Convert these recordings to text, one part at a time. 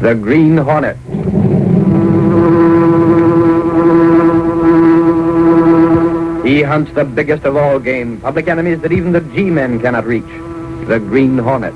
the Green Hornet. He hunts the biggest of all game, public enemies that even the G-men cannot reach, the Green Hornet.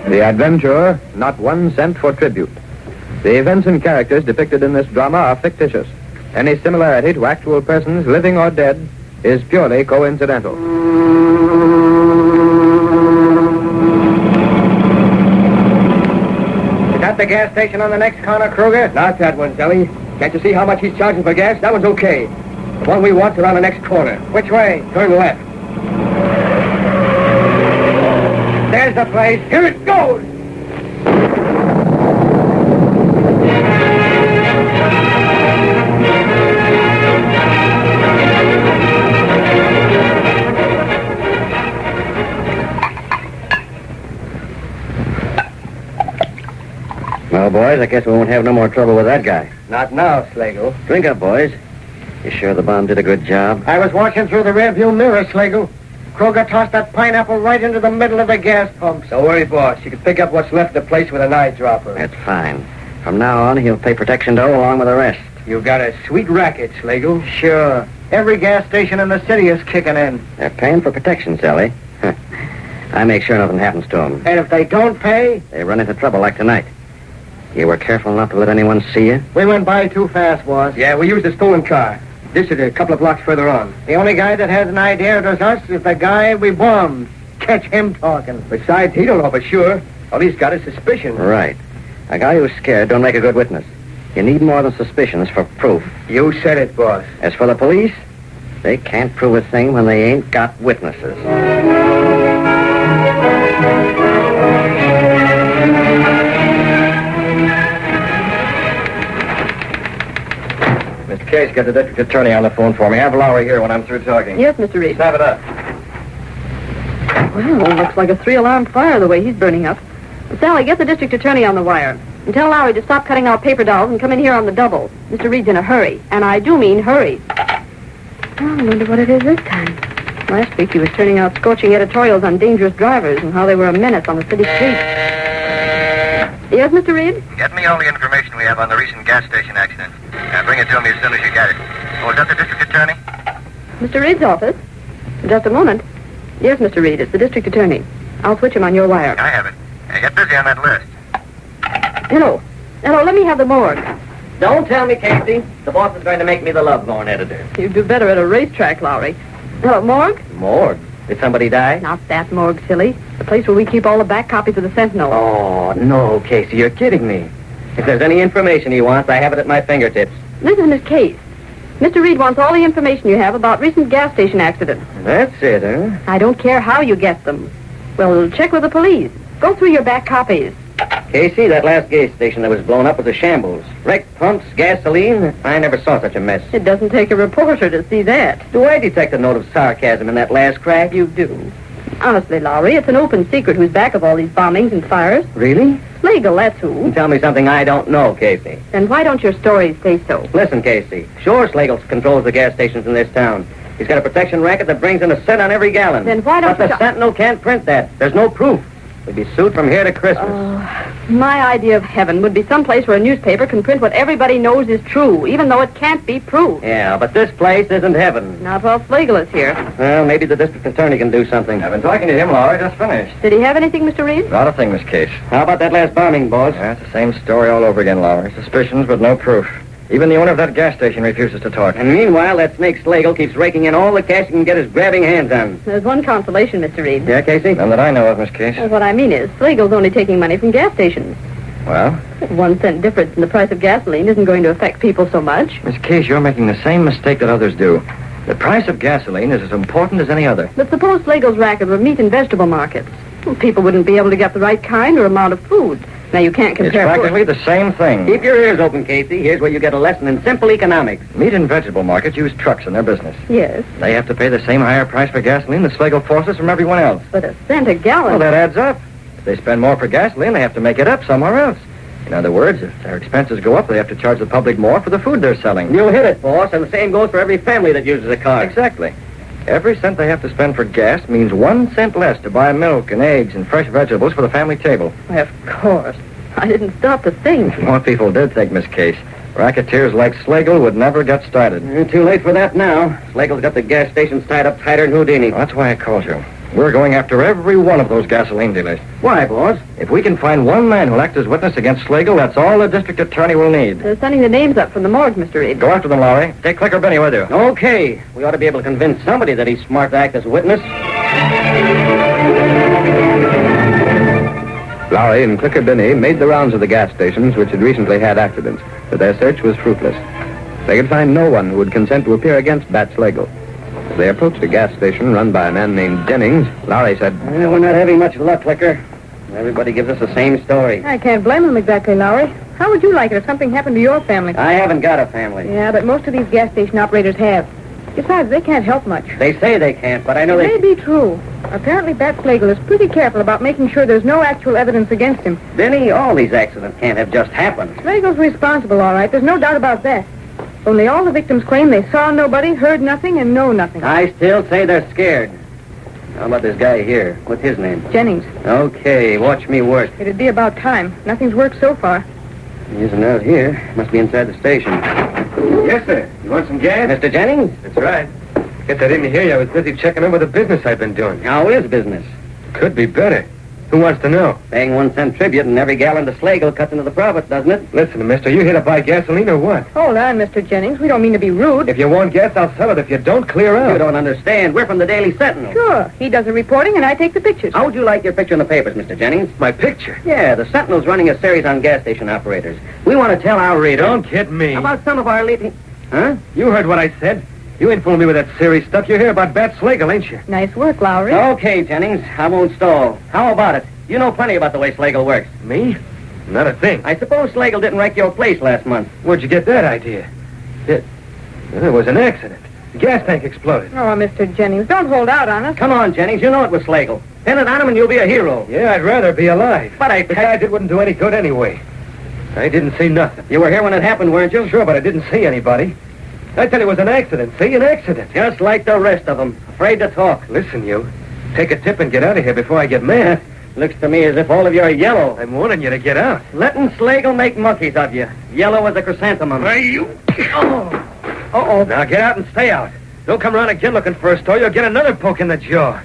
The adventurer, not 1 cent for tribute. The events and characters depicted in this drama are fictitious. Any similarity to actual persons, living or dead, is purely coincidental. Is that the gas station on the next corner, Kruger? Not that one, Sally. Can't you see how much he's charging for gas? That one's okay. The one we want's around the next corner. Which way? Turn left. There's the place. Here it goes! Well, boys, I guess we won't have no more trouble with that guy. Not now, Slagle. Drink up, boys. You sure the bomb did a good job? I was watching through the rearview mirror, Slagle. Kruger tossed that pineapple right into the middle of the gas pumps. Don't worry, boss. You can pick up what's left of the place with an eyedropper. That's fine. From now on, he'll pay protection dough along with the rest. You got a sweet racket, Slagle. Sure. Every gas station in the city is kicking in. They're paying for protection, Sally. I make sure nothing happens to them. And if they don't pay? They run into trouble like tonight. You were careful not to let anyone see you? We went by too fast, boss. Yeah, we used a stolen car. This is a couple of blocks further on. The only guy that has an idea of us is the guy we bombed. Catch him talking. Besides, he don't know for sure. All he's got is suspicion. Right. A guy who's scared don't make a good witness. You need more than suspicions for proof. You said it, boss. As for the police, they can't prove a thing when they ain't got witnesses. Mr. Case, get the district attorney on the phone for me. Have Lowry here when I'm through talking. Yes, Mr. Reid. Snap it up. Well, looks like a 3-alarm fire the way he's burning up. Sally, get the district attorney on the wire. And tell Lowry to stop cutting out paper dolls and come in here on the double. Mr. Reid's in a hurry. And I do mean hurry. Oh, I wonder what it is this time. Last week he was turning out scorching editorials on dangerous drivers and how they were a menace on the city streets. Yes, Mr. Reid? Get me all the information we have on the recent gas station accident. Bring it to me as soon as you get it. Oh, is that the district attorney? Mr. Reid's office? Just a moment. Yes, Mr. Reid, it's the district attorney. I'll switch him on your wire. I have it. Get busy on that list. Hello. Hello, let me have the morgue. Don't tell me, Casey. The boss is going to make me the love-born editor. You'd do better at a racetrack, Lowry. Hello, morgue? Morgue? Did somebody die? Not that morgue, silly. The place where we keep all the back copies of the Sentinel. Oh, no, Casey, you're kidding me. If there's any information he wants, I have it at my fingertips. This is Miss Case. Mr. Reid wants all the information you have about recent gas station accidents. That's it, huh? I don't care how you get them. Well, check with the police. Go through your back copies. Casey, that last gas station that was blown up was a shambles. Wrecked pumps, gasoline. I never saw such a mess. It doesn't take a reporter to see that. Do I detect a note of sarcasm in that last crack? You do. Honestly, Lowry, it's an open secret who's back of all these bombings and fires. Really? Slagle, that's who. Tell me something I don't know, Casey. Then why don't your stories say so? Listen, Casey. Sure, Slagle controls the gas stations in this town. He's got a protection racket that brings in a cent on every gallon. Then why don't But the Sentinel can't print that. There's no proof. We'd be sued from here to Christmas. My idea of heaven would be someplace where a newspaper can print what everybody knows is true, even though it can't be proved. Yeah, but this place isn't heaven. Not while Slagle is here. Well, maybe the district attorney can do something. I've been talking to him, Laura. Just finished. Did he have anything, Mr. Reid? Not a thing, Miss Case. How about that last bombing, boss? Yeah, it's the same story all over again, Laura. Suspicions, but no proof. Even the owner of that gas station refuses to talk. And meanwhile, that snake Slagle keeps raking in all the cash he can get his grabbing hands on. There's one consolation, Mr. Reid. Yeah, Casey? None that I know of, Miss Case. Well, what I mean is, Slagle's only taking money from gas stations. Well? 1 cent difference in the price of gasoline isn't going to affect people so much. Miss Case, you're making the same mistake that others do. The price of gasoline is as important as any other. But suppose Slagle's racket were meat and vegetable markets. Well, people wouldn't be able to get the right kind or amount of food. Now, you can't It's compare... practically the same thing. Keep your ears open, Casey. Here's where you get a lesson in simple economics. Meat and vegetable markets use trucks in their business. Yes, They have to pay the same higher price for gasoline that Slagle forces from everyone else. but a cent a gallon... Well, that adds up. If they spend more for gasoline, they have to make it up somewhere else. In other words, if their expenses go up, they have to charge the public more for the food they're selling. You hit it, boss, and the same goes for every family that uses a car. Exactly. Every cent they have to spend for gas means 1 cent less to buy milk and eggs and fresh vegetables for the family table. Why, of course. I didn't stop to think. If more people did think, Miss Case, racketeers like Slagle would never get started. Too late for that now. Slagle's got the gas stations tied up tighter than Houdini. Well, that's why I called you. We're going after every one of those gasoline dealers. Why, boss? If we can find one man who'll act as witness against Slagle, that's all the district attorney will need. They're sending the names up from the morgue, Mr. Reid. Go after them, Lowry. Take Clicker Benny with you. Okay. We ought to be able to convince somebody that he's smart to act as witness. Lowry and Clicker Benny made the rounds of the gas stations which had recently had accidents, but their search was fruitless. They could find no one who would consent to appear against Bat Slagle. As they approached a gas station run by a man named Jennings, Lowry said, We're not having much luck, Clicker. Everybody gives us the same story. I can't blame them exactly, Lowry. How would you like it if something happened to your family? I haven't got a family. Yeah, but most of these gas station operators have. Besides, they can't help much. They say they can't, but I know It they... may be true. Apparently, Bat Slagle is pretty careful about making sure there's no actual evidence against him. Benny, all these accidents can't have just happened. Slagle's responsible, all right. There's no doubt about that. Only all the victims claim they saw nobody, heard nothing, and know nothing. I still say they're scared. How about this guy here? What's his name? Jennings. Okay, watch me work. It'd be about time. Nothing's worked so far. He isn't out here. Must be inside the station. Yes, sir. You want some gas? Mr. Jennings? That's right. Guess I didn't hear you. I was busy checking over the business I've been doing. How is business? Could be better. Who wants to know? Paying 1 cent tribute and every gallon to Slagle cuts into the profit, doesn't it? Listen, mister, you here to buy gasoline or what? Hold on, Mr. Jennings. We don't mean to be rude. If you want gas, I'll sell it. If you don't, clear out. You don't understand. We're from the Daily Sentinel. Sure. He does the reporting, and I take the pictures. How would you like your picture in the papers, Mr. Jennings? My picture. Yeah, the Sentinel's running a series on gas station operators. We want to tell our readers... Don't kid me. How about some of our leading... Huh? You heard what I said. You ain't fooling me with that serious stuff. You're here about Bat Slagle, ain't you? Nice work, Lowry. Okay, Jennings. I won't stall. How about it? You know plenty about the way Slagle works. Me? Not a thing. I suppose Slagle didn't wreck your place last month. Where'd you get that idea? It was an accident. The gas tank exploded. Oh, Mr. Jennings, don't hold out on us. Come on, Jennings. You know it was Slagle. Pin it on him and you'll be a hero. Yeah, I'd rather be alive. But Besides, it wouldn't do any good anyway. I didn't see nothing. You were here when it happened, weren't you? Sure, but I didn't see anybody. I tell you, it was an accident. See, an accident. Just like the rest of them. Afraid to talk. Listen, you. Take a tip and get out of here before I get mad. Looks to me as if all of you are yellow. I'm warning you to get out. Letting Slagle make monkeys of you. Yellow as a chrysanthemum. Hey, you. Oh. Uh-oh. Now get out and stay out. Don't come around again looking for a store. You'll get another poke in the jaw.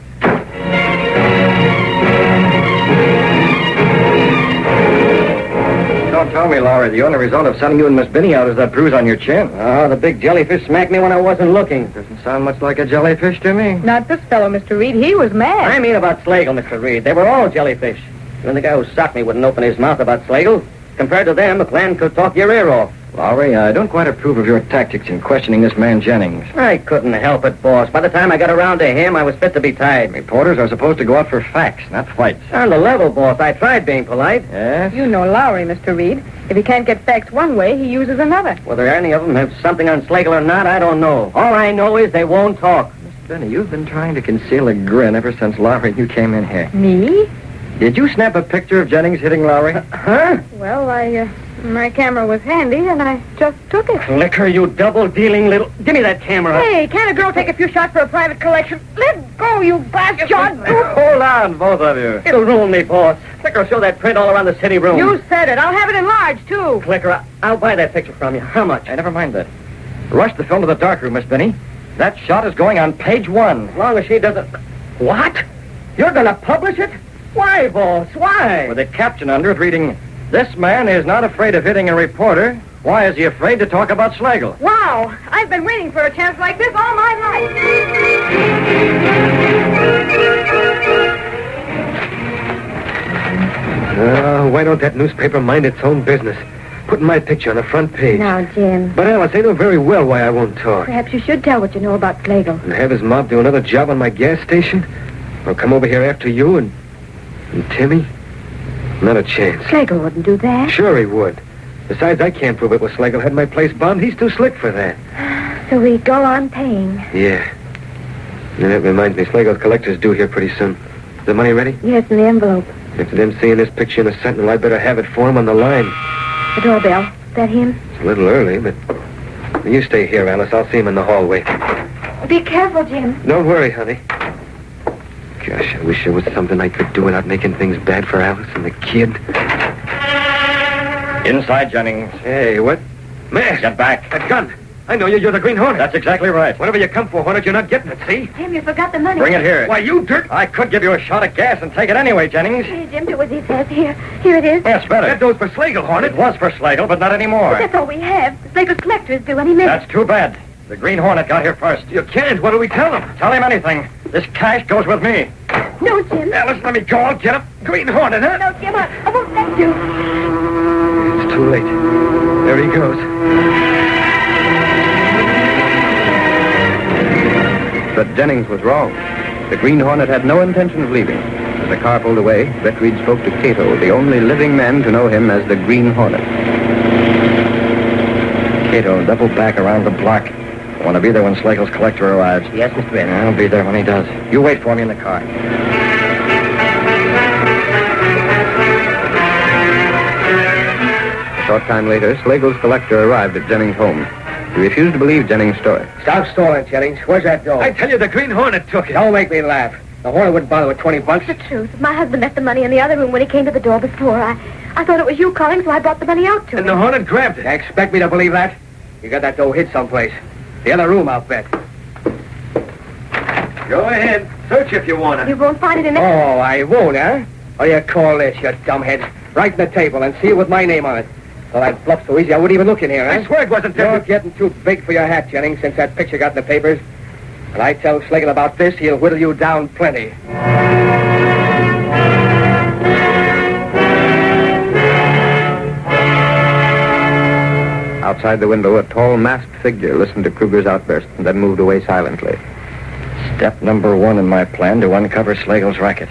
Don't tell me, Laura, the only result of sending you and Miss Benny out is that bruise on your chin. Oh, the big jellyfish smacked me when I wasn't looking. Doesn't sound much like a jellyfish to me. Not this fellow, Mr. Reid. He was mad. I mean about Slagle, Mr. Reid. They were all jellyfish. Even the guy who socked me wouldn't open his mouth about Slagle. Compared to them, a clan could talk your ear off. Lowry, I don't quite approve of your tactics in questioning this man Jennings. I couldn't help it, boss. By the time I got around to him, I was fit to be tied. Reporters are supposed to go out for facts, not fights. On the level, boss. I tried being polite. Yes? You know Lowry, Mr. Reid. If he can't get facts one way, he uses another. Whether any of them have something on Slagle or not, I don't know. All I know is they won't talk. Benny, you've been trying to conceal a grin ever since Lowry and you came in here. Me? Did you snap a picture of Jennings hitting Lowry? Huh? Well, my camera was handy, and I just took it. Liquor, you double-dealing little... Give me that camera. Hey, can't a girl take a few shots for a private collection? Let go, you bastard! Hold on, both of you. It'll ruin me, boss. Clicker, show that print all around the city room. You said it. I'll have it enlarged, too. Clicker, I'll buy that picture from you. How much? Hey, never mind that. Rush the film to the darkroom, Miss Benny. That shot is going on page 1. As long as she doesn't... What? You're going to publish it? Why, boss? Why? With a caption under it reading, "This man is not afraid of hitting a reporter. Why is he afraid to talk about Slagle?" Wow, I've been waiting for a chance like this all my life. Why don't that newspaper mind its own business? Putting my picture on the front page. Now, Jim. But, Alice, I know very well why I won't talk. Perhaps you should tell what you know about Slagle. And have his mob do another job on my gas station? Or come over here after you and Timmy? Not a chance. Slagle wouldn't do that. Sure he would. Besides, I can't prove it was Slagle had my place bombed. He's too slick for that. So we go on paying. Yeah. And that reminds me, Slagle's collector's due here pretty soon. Is the money ready? Yes, in the envelope. After them seeing this picture in the Sentinel, I'd better have it for him on the line. The doorbell. Is that him? It's a little early, but... You stay here, Alice. I'll see him in the hallway. Be careful, Jim. Don't worry, honey. Gosh, I wish there was something I could do without making things bad for Alice and the kid. Inside, Jennings. Hey, what? Mask! Get back. That gun! I know you. You're the Green Hornet. That's exactly right. Whatever you come for, Hornet, you're not getting it, see? Jim, you forgot the money. Bring it here. Why, you dirt... I could give you a shot of gas and take it anyway, Jennings. Hey, Jim, do as he says. Here it is. Yes, better. That goes for Slagle, Hornet. It was for Slagle, but not anymore. But that's all we have. Slagle's collector is due any minute. That's too bad. The Green Hornet got here first. You can't. What do we tell him? Tell him anything. This cash goes with me. No, Jim. Alice, let me go. I'll get him. Green Hornet, huh? No, Jim, I won't let you. It's too late. There he goes. But Jennings was wrong. The Green Hornet had no intention of leaving. As the car pulled away, Britt Reid spoke to Cato, the only living man to know him as the Green Hornet. Cato, double back around the block. I want to be there when Slagle's collector arrives. Yes, Mr. Benny. I'll be there when he does. You wait for me in the car. A short time later, Slagle's collector arrived at Jennings' home. He refused to believe Jennings' story. Stop stalling, Jennings. Where's that dough? I tell you, the Green Hornet took it. Don't make me laugh. The Hornet wouldn't bother with $20. It's the truth. My husband left the money in the other room when he came to the door before. I thought it was you calling, so I brought the money out to him. And the Hornet grabbed it. Expect me to believe that? You got that dough hid someplace. The other room, I'll bet. Go ahead. Search if you want it. You won't find it in there. Oh, I won't, huh? What do you call this, you dumbhead? Right in the table and seal with my name on it. Well, that bluff's so easy, I wouldn't even look in here, huh? I swear it wasn't You're Denver. getting too big for your hat, Jennings, since that picture got in the papers. When I tell Slagle about this, he'll whittle you down plenty. Outside the window, a tall, masked figure listened to Kruger's outburst and then moved away silently. Step number 1 in my plan to uncover Slagle's racket.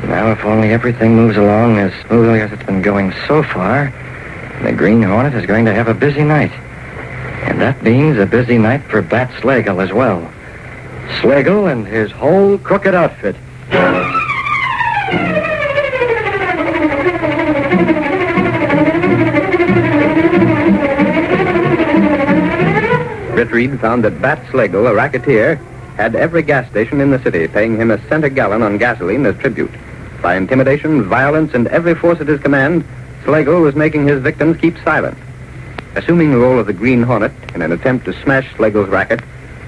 Now, if only everything moves along as smoothly as it's been going so far, the Green Hornet is going to have a busy night. And that means a busy night for Bat Slagle as well. Slagle and his whole crooked outfit. Britt Reid found that Bat Slagle, a racketeer, had every gas station in the city paying him a cent a gallon on gasoline as tribute. By intimidation, violence, and every force at his command, Slagle was making his victims keep silent. Assuming the role of the Green Hornet in an attempt to smash Slagle's racket,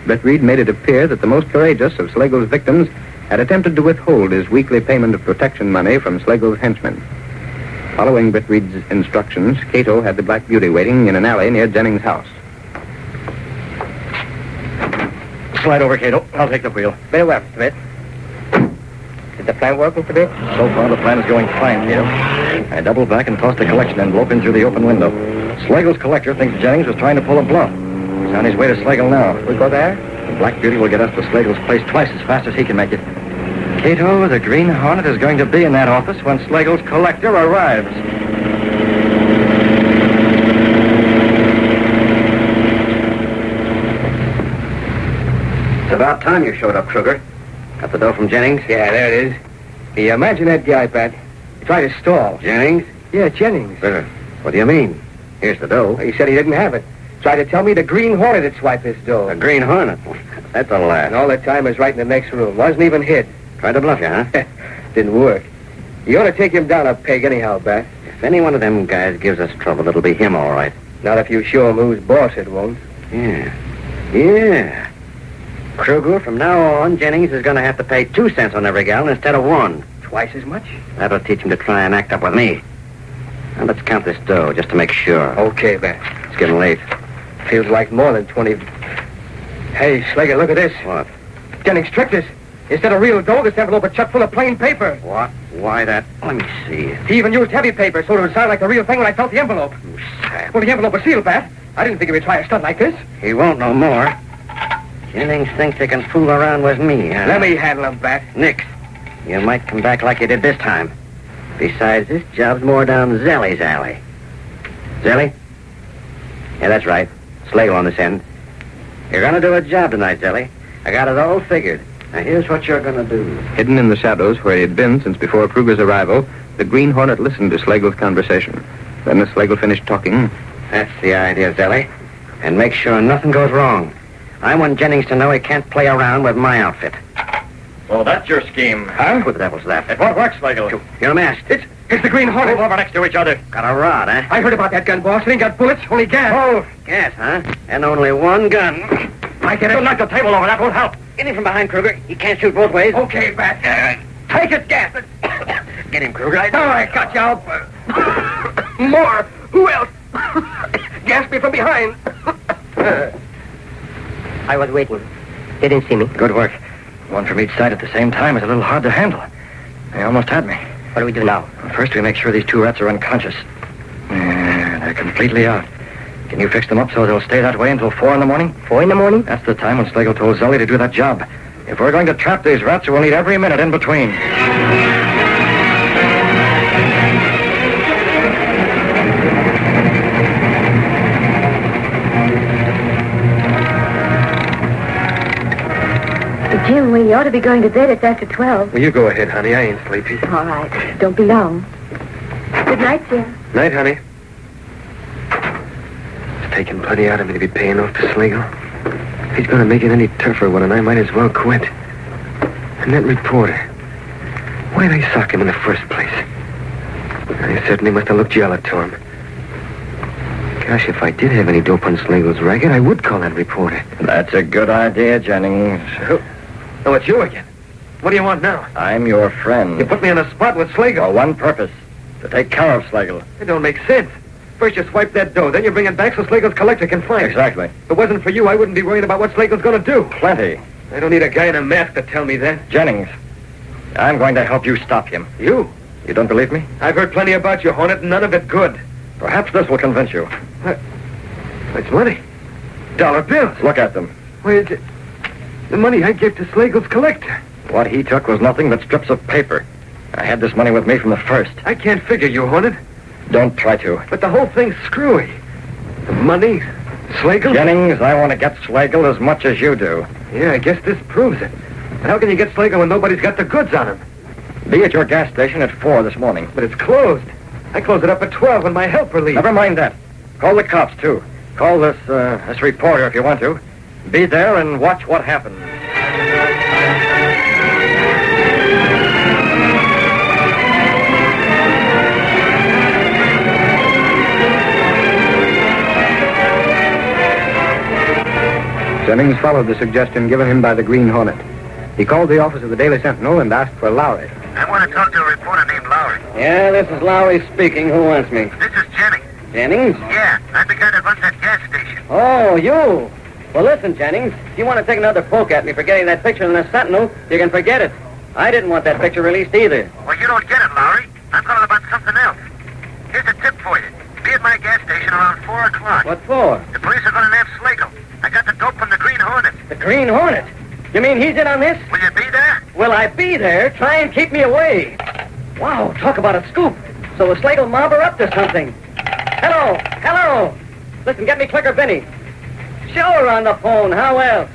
Britt Reid made it appear that the most courageous of Slagle's victims had attempted to withhold his weekly payment of protection money from Slagle's henchmen. Following Britt Reid's instructions, Cato had the Black Beauty waiting in an alley near Jennings' house. Slide over, Cato. I'll take the wheel. Very well, Mr. Britt. Did the plan work, Mr. Britt? So far, the plan is going fine, Cato. I doubled back and tossed a collection envelope in through the open window. Slagle's collector thinks Jennings was trying to pull a bluff. He's on his way to Slagle now. We go there? The Black Beauty will get us to Slagle's place twice as fast as he can make it. Cato, the Green Hornet is going to be in that office when Slagle's collector arrives. It's about time you showed up, Kruger. Got the dough from Jennings? Yeah, there it is. Hey, imagine that guy, Pat. He tried to stall. Jennings? Yeah, Jennings. What do you mean? Here's the dough. He said he didn't have it. Tried to tell me the Green Hornet had swiped his dough. A Green Hornet? That's a laugh. And all the time was right in the next room. Wasn't even hid. Tried to bluff you, huh? Didn't work. You ought to take him down a peg anyhow, Bat. If any one of them guys gives us trouble, it'll be him, all right. Not if you show him who's boss, it won't. Yeah. Kruger, from now on, Jennings is going to have to pay 2 cents on every gallon instead of 1. Twice as much? That'll teach him to try and act up with me. Now, let's count this dough just to make sure. Okay, Bat. It's getting late. Feels like more than 20... Hey, Slager, look at this. What? Jennings tricked us. Instead of real dough, this envelope is chucked full of plain paper. What? Why that? Let me see. He even used heavy paper so it would sound like the real thing when I felt the envelope. You sap. Well, the envelope was sealed, Bat. I didn't think he would try a stunt like this. He won't no more. Jennings thinks he can fool around with me, huh? Let me handle him, Bat. Nix. You might come back like you did this time. Besides, this job's more down Zelly's alley. Zelly? Yeah, that's right. Slagle on this end. You're gonna do a job tonight, Zelly. I got it all figured. Now, here's what you're gonna do. Hidden in the shadows where he had been since before Kruger's arrival, the Green Hornet listened to Slagle's conversation. Then as Slagle finished talking... That's the idea, Zelly. And make sure nothing goes wrong. I want Jennings to know he can't play around with my outfit. So that's your scheme. Huh? Who the devil's that? It won't work, Slagle. You're masked. It's the Green Hornet. Move over next to each other. Got a rod, huh? I heard about that gun, boss. It ain't got bullets, only gas. Oh, gas, huh? And only one gun. I get it. Don't knock the table over. That won't help. Get him from behind, Kruger. He can't shoot both ways. Okay, Bat. Take it, gas it. Get him, Kruger. All right, got you. More. Who else? Gas me from behind. I was waiting. They didn't see me. Good work. One from each side at the same time is a little hard to handle. They almost had me. What do we do now? First, we make sure these 2 rats are unconscious. They're completely out. Can you fix them up so they'll stay that way until 4 in the morning? 4 in the morning? That's the time when Slagle told Zelly to do that job. If we're going to trap these rats, we'll need every minute in between. Jim, we ought to be going to bed. It's after 12. Well, you go ahead, honey. I ain't sleepy. All right. Don't be long. Good night, Jim. Night, honey. It's taking plenty out of me to be paying off to Slagle. If he's going to make it any tougher one, and I might as well quit. And that reporter. Why'd I sock him in the first place? I certainly must have looked jealous to him. Gosh, if I did have any dope on Slagle's racket, I would call that reporter. That's a good idea, Jennings. Oh, it's you again. What do you want now? I'm your friend. You put me on the spot with Slagle. For one purpose. To take care of Slagle. It don't make sense. First you swipe that dough, then you bring it back so Slagle's collector can find it. Exactly. If it wasn't for you, I wouldn't be worried about what Slagle's going to do. Plenty. I don't need a guy in a mask to tell me that. Jennings, I'm going to help you stop him. You? You don't believe me? I've heard plenty about you, Hornet, and none of it good. Perhaps this will convince you. That's money. Dollar bills. Look at them. Where's it? The money I gave to Slagle's collector. What he took was nothing but strips of paper. I had this money with me from the first. I can't figure you, Hornet. Don't try to. But the whole thing's screwy. The money, Slagle. Jennings, I want to get Slagle as much as you do. Yeah, I guess this proves it. But how can you get Slagle when nobody's got the goods on him? Be at your gas station at 4 this morning. But it's closed. I close it up at 12 when my helper leaves. Never mind that. Call the cops, too. Call this reporter if you want to. Be there and watch what happens. Jennings followed the suggestion given him by the Green Hornet. He called the office of the Daily Sentinel and asked for Lowry. I want to talk to a reporter named Lowry. Yeah, this is Lowry speaking. Who wants me? This is Jennings. Jennings? Yeah, I'm the guy that runs that gas station. Oh, you. Well, listen, Jennings. If you want to take another poke at me for getting that picture in the Sentinel, you can forget it. I didn't want that picture released either. Well, you don't get it, Lowry. I'm calling about something else. Here's a tip for you. Be at my gas station around 4 o'clock. What for? The police are going to nab Slagle. I got the dope from the Green Hornet. The Green Hornet? You mean he's in on this? Will you be there? Will I be there? Try and keep me away. Wow, talk about a scoop. So the Slagle mob are up to something. Hello. Listen, get me Clicker Benny. Show her on the phone. How else?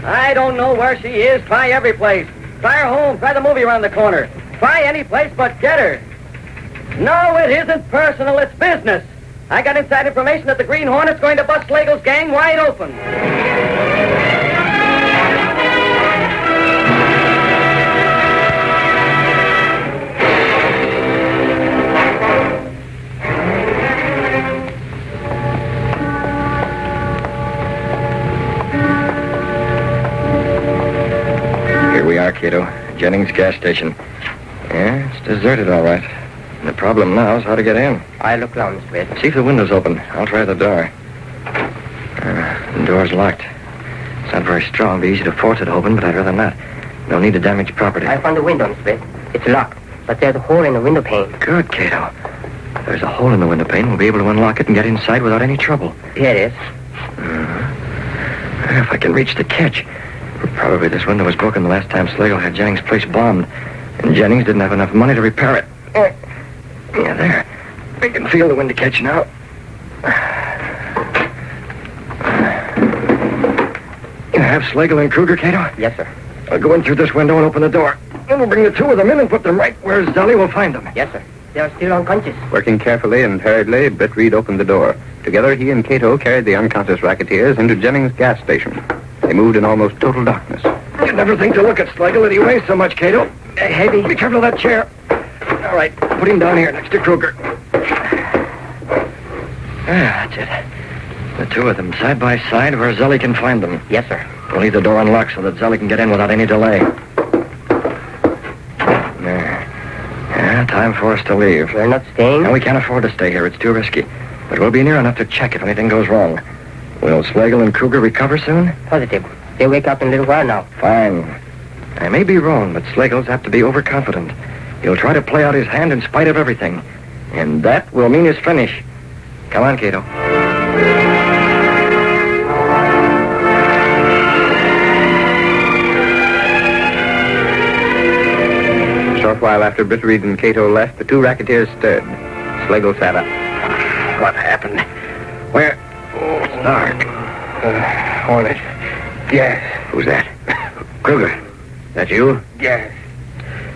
I don't know where she is. Try every place. Try her home. Try the movie around the corner. Try any place but get her. No, it isn't personal. It's business. I got inside information that the Green Hornet's going to bust Slagle's gang wide open. Here we are, Cato. Jennings gas station. Yeah, it's deserted, all right. And the problem now is how to get in. I'll look around, Mr. Reid. See if the window's open. I'll try the door. The door's locked. It's not very strong. It'd be easy to force it open, but I'd rather not. No need to damage property. I found the window, Mr. Reid. It's locked, but there's a hole in the window pane. Good, Cato. If there's a hole in the window pane, we'll be able to unlock it and get inside without any trouble. Here it is. If I can reach the catch. Probably this window was broken the last time Slagle had Jennings' place bombed, and Jennings didn't have enough money to repair it. Yeah, there. I can feel the window catch now. You have Slagle and Kruger, Cato? Yes, sir. I'll go in through this window and open the door. Then we'll bring the two of them in and put them right where Zelly will find them. Yes, sir. They're still unconscious. Working carefully and hurriedly, Britt Reid opened the door. Together, he and Cato carried the unconscious racketeers into Jennings' gas station. They moved in almost total darkness. You'd never think to look at Slagle that he weighs so much, Cato. Heavy. Be careful of that chair. All right, put him down here next to Kruger. That's it. The two of them side by side where Zelly can find them. Yes, sir. We'll leave the door unlocked so that Zelly can get in without any delay. There. Yeah, time for us to leave. We're not staying? No, we can't afford to stay here. It's too risky. But we'll be near enough to check if anything goes wrong. Will Slagle and Kruger recover soon? Positive. They'll wake up in a little while now. Fine. I may be wrong, but Slagle's apt to be overconfident. He'll try to play out his hand in spite of everything. And that will mean his finish. Come on, Cato. A short while after Britt Reid and Cato left, the two racketeers stirred. Slagle sat up. What happened? Where? Oh, it's dark. Hornet. Yes. Who's that? Kruger. That you? Yes.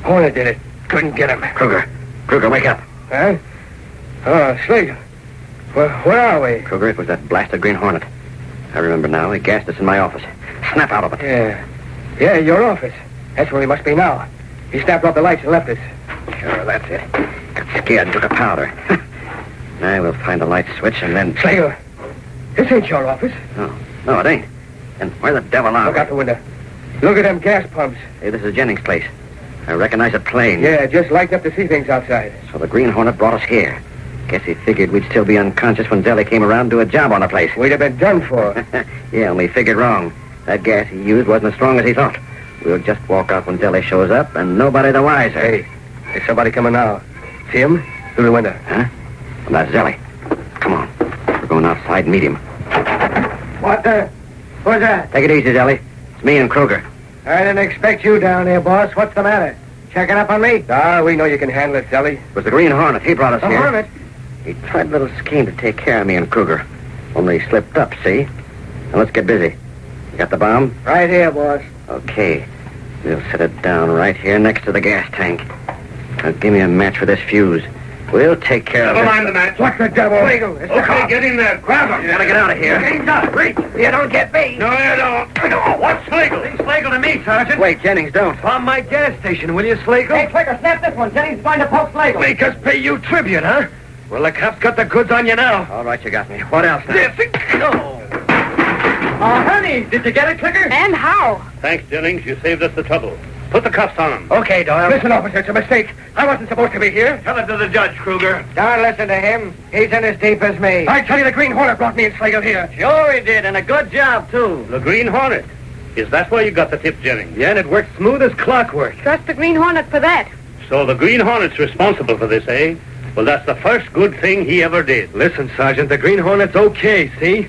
Hornet did it. Couldn't get him. Kruger. Kruger, wake up. Huh? Oh, Slagle. Where are we? Kruger, it was that blasted Green Hornet. I remember now. He gassed us in my office. Snap out of it. Yeah, your office. That's where he must be now. He snapped off the lights and left us. Sure, that's it. Got scared and took a powder. Now we'll find the light switch and then... Slagle, this ain't your office. No, it ain't. And where the devil are Look we? out the window. Look at them gas pumps. Hey, this is Jennings' place. I recognize a plane. Yeah, just lighting up to see things outside. So the Green Hornet brought us here. Guess he figured we'd still be unconscious when Zelly came around to do a job on the place. We'd have been done for. Yeah, only figured wrong. That gas he used wasn't as strong as he thought. We'll just walk out when Zelly shows up, and nobody the wiser. Hey, there's somebody coming now. See him? Through the window. Huh? Well, that's Zelly. Come on. We're going outside and meet him. What the? Who's that? Take it easy, Zelly. It's me and Kruger. I didn't expect you down here, boss. What's the matter? Checking up on me? Ah, we know you can handle it, Zelly. It was the Green Hornet. He brought us The here. Hornet? He tried a little scheme to take care of me and Kruger. Only he slipped up, see? Now let's get busy. You got the bomb? Right here, boss. Okay. We'll set it down right here next to the gas tank. Now give me a match for this fuse. We'll take care of it. Never mind the match. What the devil? Slagle, it's the Okay, cop. get in there. Grab him. Gotta get out of here. Hands up. Reach. You don't get me. No, you don't. No, what's Slagle? He's Slagle to me, Sergeant. Wait, Jennings, don't. Bomb my gas station, will you, Slagle? Hey, Clicker, snap this one. Jennings is going to poke Slagle. Make us pay you tribute, huh? Well, the cops got the goods on you now. All right, you got me. What else now? No. Honey, did you get it, Clicker? And how? Thanks, Jennings. You saved us the trouble. Put the cuffs on him. Okay, Doyle. Listen, officer, it's a mistake. I wasn't supposed to be here. Tell it to the judge, Kruger. Don't listen to him. He's in as deep as me. I tell you, the Green Hornet brought me and Slagle here. Sure he did, and a good job, too. The Green Hornet. Is that why you got the tip, Jennings? Yeah, and it worked smooth as clockwork. Trust the Green Hornet for that. So the Green Hornet's responsible for this, eh? Well, that's the first good thing he ever did. Listen, Sergeant, the Green Hornet's okay, see?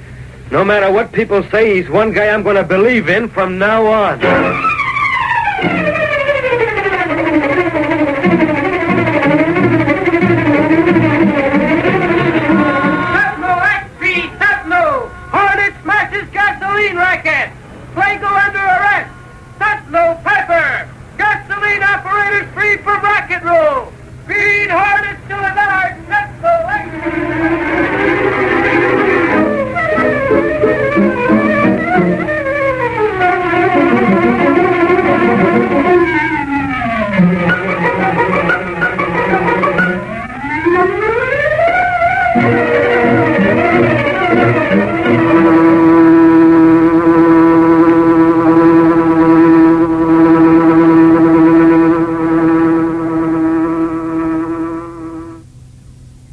No matter what people say, he's one guy I'm going to believe in from now on.